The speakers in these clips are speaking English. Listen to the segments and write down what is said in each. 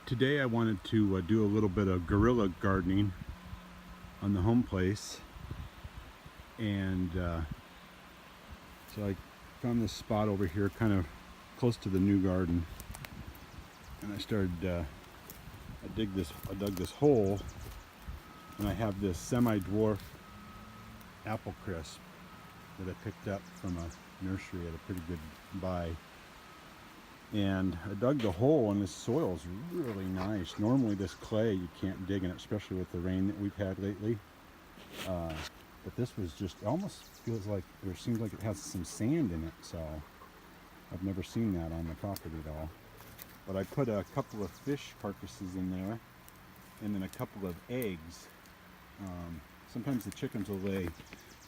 Today I wanted to do a little bit of guerrilla gardening on the home place, and so I found this spot over here kind of close to the new garden, and I started I dug this hole, and I have this semi-dwarf apple crisp that I picked up from a nursery at a pretty good buy. And I dug the hole, and this soil is really nice. Normally this clay you can't dig in it, especially with the rain that we've had lately. But this was just, it almost feels like, or seems like it has some sand in it, so I've never seen that on the property at all. But I put a couple of fish carcasses in there, and then a couple of eggs. Sometimes the chickens will lay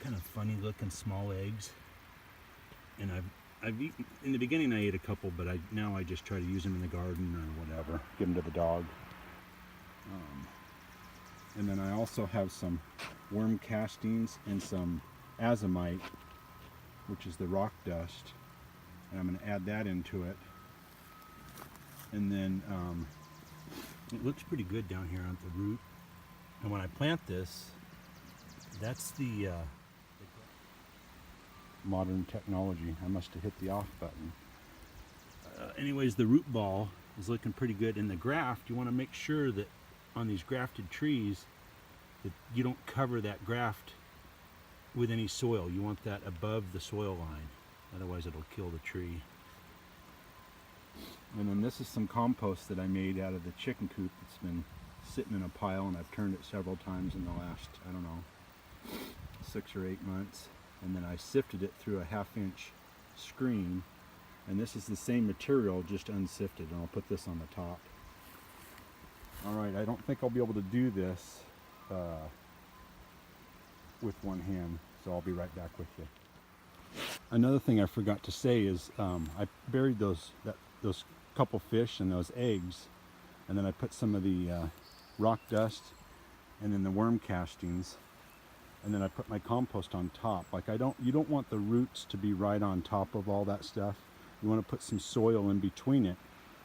kind of funny looking small eggs, and I've eaten, in the beginning I ate a couple, but now I just try to use them in the garden or whatever, give them to the dog. And then I also have some worm castings and some azomite, which is the rock dust, and I'm going to add that into it. And then it looks pretty good down here on the root. And when I plant this, that's the modern technology. I must have hit the off button. Anyways, the root ball is looking pretty good. In the graft, you want to make sure that on these grafted trees that you don't cover that graft with any soil. You want that above the soil line, otherwise it'll kill the tree. And then this is some compost that I made out of the chicken coop. It's been sitting in a pile, and I've turned it several times in the last, I don't know, 6 or 8 months. And then I sifted it through a 1/2-inch screen, and this is the same material, just unsifted, and I'll put this on the top. Alright, I don't think I'll be able to do this with one hand, so I'll be right back with you. Another thing I forgot to say is I buried those couple fish and those eggs, and then I put some of the rock dust and then the worm castings, and then I put my compost on top. Like you don't want the roots to be right on top of all that stuff. You want to put some soil in between it,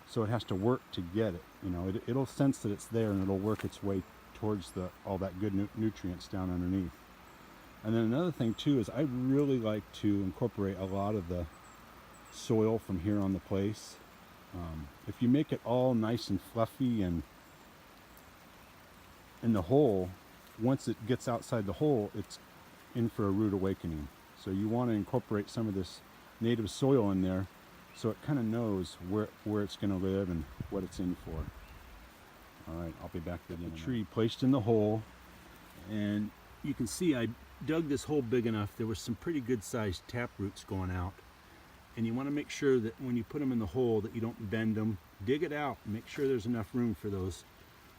so it has to work to get it. You know, it'll sense that it's there, and it'll work its way towards all that good nutrients down underneath. And then another thing too is I really like to incorporate a lot of the soil from here on the place. If you make it all nice and fluffy and in the hole, once it gets outside the hole, it's in for a rude awakening. So you want to incorporate some of this native soil in there, so it kind of knows where it's going to live and what it's in for. All right, I'll be back with you. The tree placed in the hole, and you can see I dug this hole big enough. There was some pretty good sized tap roots going out, and you want to make sure that when you put them in the hole that you don't bend them. Dig it out and make sure there's enough room for those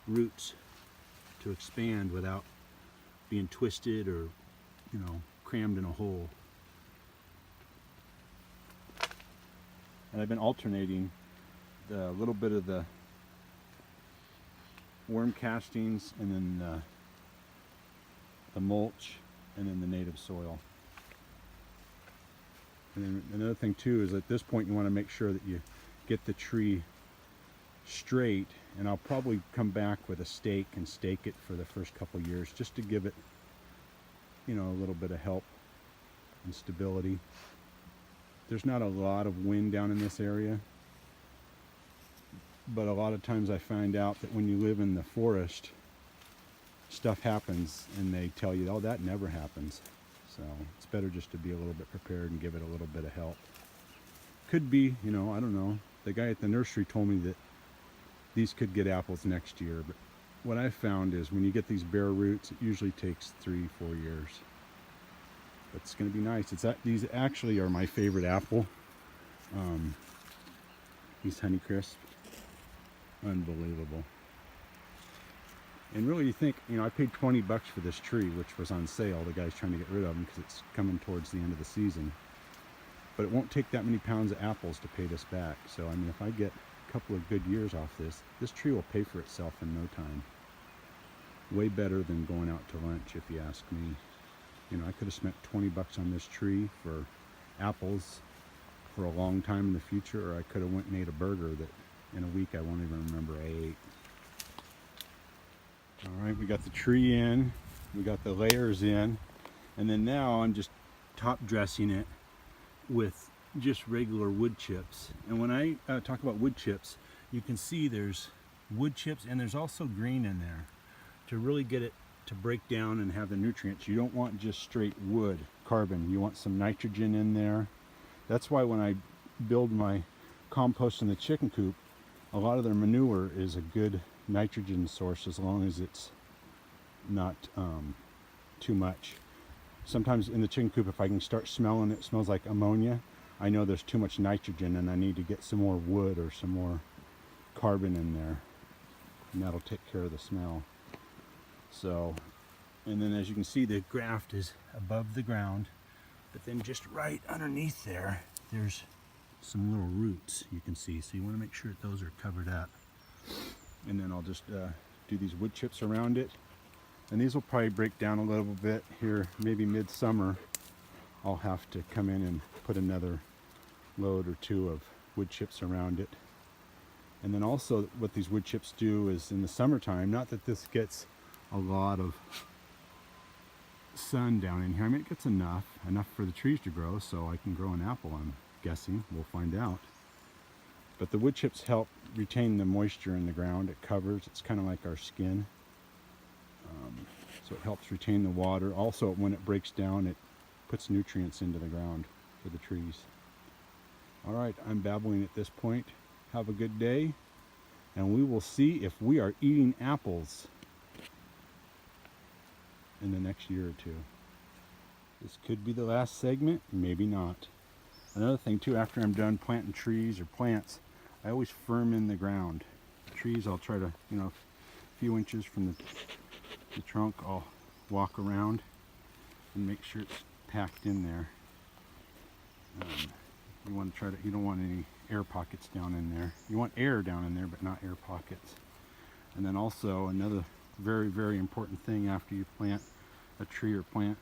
roots to expand without being twisted or, you know, crammed in a hole. And I've been alternating the little bit of the worm castings, and then the mulch, and then the native soil. And then another thing too is at this point you want to make sure that you get the tree straight, and I'll probably come back with a stake and stake it for the first couple years, just to give it, you know, a little bit of help and stability. There's not a lot of wind down in this area, but a lot of times I find out that when you live in the forest, stuff happens and they tell you, oh, that never happens. So it's better just to be a little bit prepared and give it a little bit of help. Could be, you know, I don't know. The guy at the nursery told me that these could get apples next year, but what I found is when you get these bare roots, it usually takes 3-4 years. But it's going to be nice. These actually are my favorite apple. These Honeycrisp, unbelievable. And really, you think, you know, I paid 20 bucks for this tree, which was on sale. The guy's trying to get rid of them because it's coming towards the end of the season. But it won't take that many pounds of apples to pay this back. So, I mean, if I get a couple of good years off this tree will pay for itself in no time. Way better than going out to lunch, if you ask me. You know, I could have spent 20 bucks on this tree for apples for a long time in the future, or I could have went and ate a burger that in a week I won't even remember I ate. All right, we got the tree in, we got the layers in, and then now I'm just top dressing it with just regular wood chips. And when I talk about wood chips, you can see there's wood chips and there's also green in there to really get it to break down and have the nutrients. You don't want just straight wood, carbon. You want some nitrogen in there. That's why when I build my compost in the chicken coop, a lot of their manure is a good nitrogen source as long as it's not too much. Sometimes in the chicken coop, if I can start smelling it smells like ammonia, I know there's too much nitrogen and I need to get some more wood or some more carbon in there, and that'll take care of the smell. So, and then as you can see, the graft is above the ground, but then just right underneath there, there's some little roots you can see. So you want to make sure that those are covered up. And then I'll just do these wood chips around it. And these will probably break down a little bit here, maybe midsummer. I'll have to come in and put another load or two of wood chips around it. And then also what these wood chips do is in the summertime, not that this gets a lot of sun down in here. I mean, it gets enough for the trees to grow so I can grow an apple, I'm guessing. We'll find out. But the wood chips help retain the moisture in the ground. It covers, it's kind of like our skin. So it helps retain the water. Also, when it breaks down, it puts nutrients into the ground for the trees. All right, I'm babbling at this point. Have a good day, and we will see if we are eating apples in the next year or two. This could be the last segment, maybe not. Another thing too, after I'm done planting trees or plants, I always firm in the ground. Trees, I'll try to, a few inches from the trunk, I'll walk around and make sure it's packed in there. You want to you don't want any air pockets down in there. You want air down in there, but not air pockets. And then also another very, very important thing after you plant a tree or plant,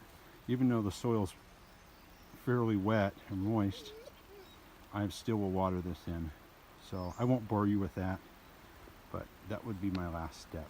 even though the soil's fairly wet and moist, I still will water this in. So I won't bore you with that, but that would be my last step.